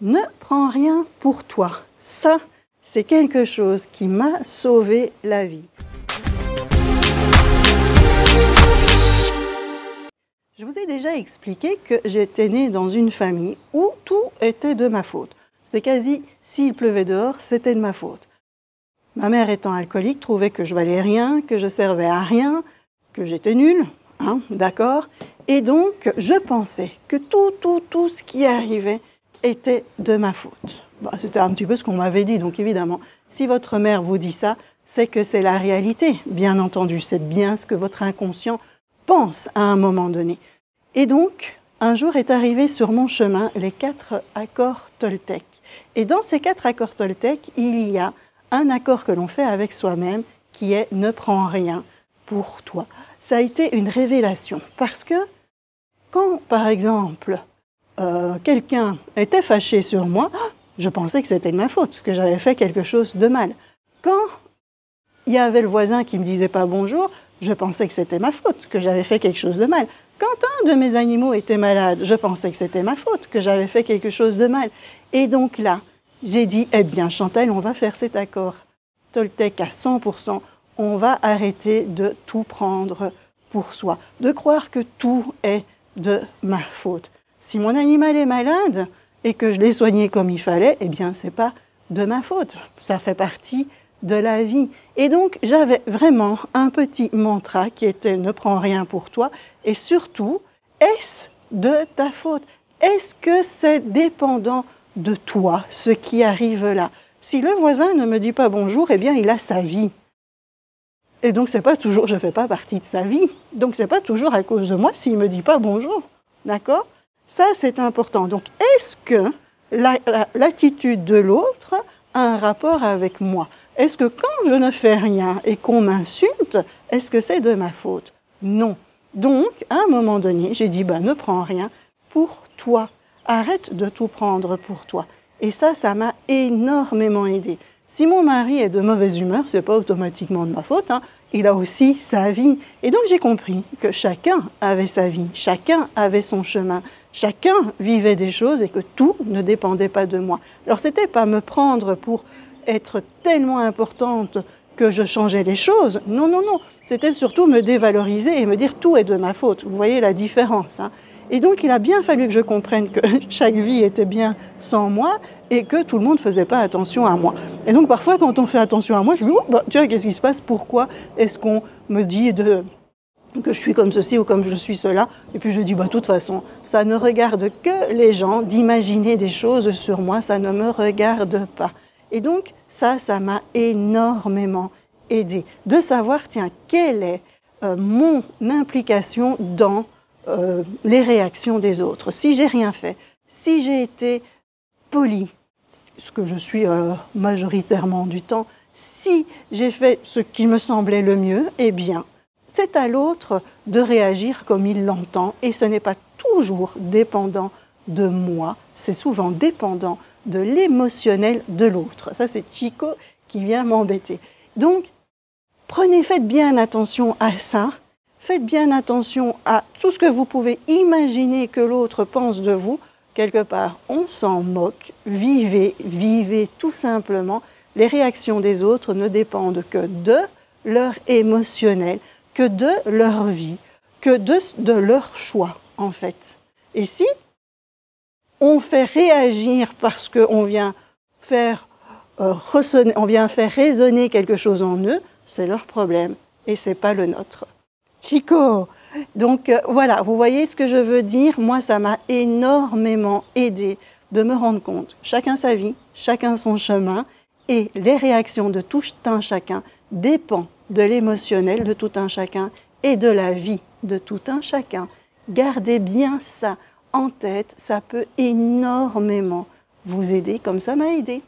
Ne prends rien pour toi. Ça, c'est quelque chose qui m'a sauvé la vie. Je vous ai déjà expliqué que j'étais née dans une famille où tout était de ma faute. C'était quasi, s'il pleuvait dehors, c'était de ma faute. Ma mère étant alcoolique trouvait que je valais rien, que je servais à rien, que j'étais nulle, hein, d'accord? Et donc, je pensais que tout ce qui arrivait était de ma faute. Bah, c'était un petit peu ce qu'on m'avait dit, donc évidemment, si votre mère vous dit ça, c'est que c'est la réalité, bien entendu, c'est bien ce que votre inconscient pense à un moment donné. Et donc, un jour est arrivé sur mon chemin les 4 accords Toltec. Et dans ces 4 accords Toltec, il y a un accord que l'on fait avec soi-même qui est « ne prends rien pour toi ». Ça a été une révélation parce que quand, par exemple, quelqu'un était fâché sur moi, je pensais que c'était de ma faute, que j'avais fait quelque chose de mal. Quand il y avait le voisin qui ne me disait pas bonjour, je pensais que c'était ma faute, que j'avais fait quelque chose de mal. Quand un de mes animaux était malade, je pensais que c'était ma faute, que j'avais fait quelque chose de mal. Et donc là, j'ai dit, eh bien Chantal, on va faire cet accord Toltec à 100%, on va arrêter de tout prendre pour soi, de croire que tout est de ma faute. Si mon animal est malade et que je l'ai soigné comme il fallait, eh bien c'est pas de ma faute, ça fait partie de la vie. Et donc j'avais vraiment un petit mantra qui était « ne prends rien pour toi » et surtout, est-ce de ta faute? Est-ce que c'est dépendant de toi, ce qui arrive là? Si le voisin ne me dit pas bonjour, eh bien il a sa vie. Et donc c'est pas toujours, je ne fais pas partie de sa vie. Donc c'est pas toujours à cause de moi s'il ne me dit pas bonjour. D'accord? Ça c'est important. Donc est-ce que l'attitude de l'autre a un rapport avec moi? Est-ce que quand je ne fais rien et qu'on m'insulte, est-ce que c'est de ma faute? Non. Donc, à un moment donné, j'ai dit, ne prends rien pour toi. Arrête de tout prendre pour toi. Et ça m'a énormément aidée. Si mon mari est de mauvaise humeur, ce n'est pas automatiquement de ma faute, hein. Il a aussi sa vie. Et donc j'ai compris que chacun avait sa vie, chacun avait son chemin, chacun vivait des choses et que tout ne dépendait pas de moi. Alors c'était pas me prendre pour être tellement importante que je changeais les choses. Non, non, non. C'était surtout me dévaloriser et me dire tout est de ma faute. Vous voyez la différence, hein. Et donc il a bien fallu que je comprenne que chaque vie était bien sans moi et que tout le monde ne faisait pas attention à moi. Et donc parfois quand on fait attention à moi, je me dis oh, tiens, qu'est-ce qui se passe? Pourquoi est-ce qu'on me dit que je suis comme ceci ou comme je suis cela? Et puis je dis de toute façon, ça ne regarde que les gens d'imaginer des choses sur moi, ça ne me regarde pas. Et donc ça m'a énormément aidée de savoir, tiens, quelle est mon implication dans les réactions des autres. Si j'ai rien fait, si j'ai été polie, ce que je suis majoritairement du temps, si j'ai fait ce qui me semblait le mieux, eh bien, c'est à l'autre de réagir comme il l'entend et ce n'est pas toujours dépendant de moi, c'est souvent dépendant de l'émotionnel de l'autre. Ça, c'est Chico qui vient m'embêter. Donc, faites bien attention à ça. Faites bien attention à tout ce que vous pouvez imaginer que l'autre pense de vous. Quelque part, on s'en moque. Vivez tout simplement. Les réactions des autres ne dépendent que de leur émotionnel, que de leur vie, que de leur choix, en fait. Et si on fait réagir parce qu'on vient faire résonner quelque chose en eux, c'est leur problème et ce n'est pas le nôtre. Chico, donc voilà, vous voyez ce que je veux dire? Moi, ça m'a énormément aidé de me rendre compte. Chacun sa vie, chacun son chemin et les réactions de tout un chacun dépendent de l'émotionnel de tout un chacun et de la vie de tout un chacun. Gardez bien ça en tête, ça peut énormément vous aider comme ça m'a aidé.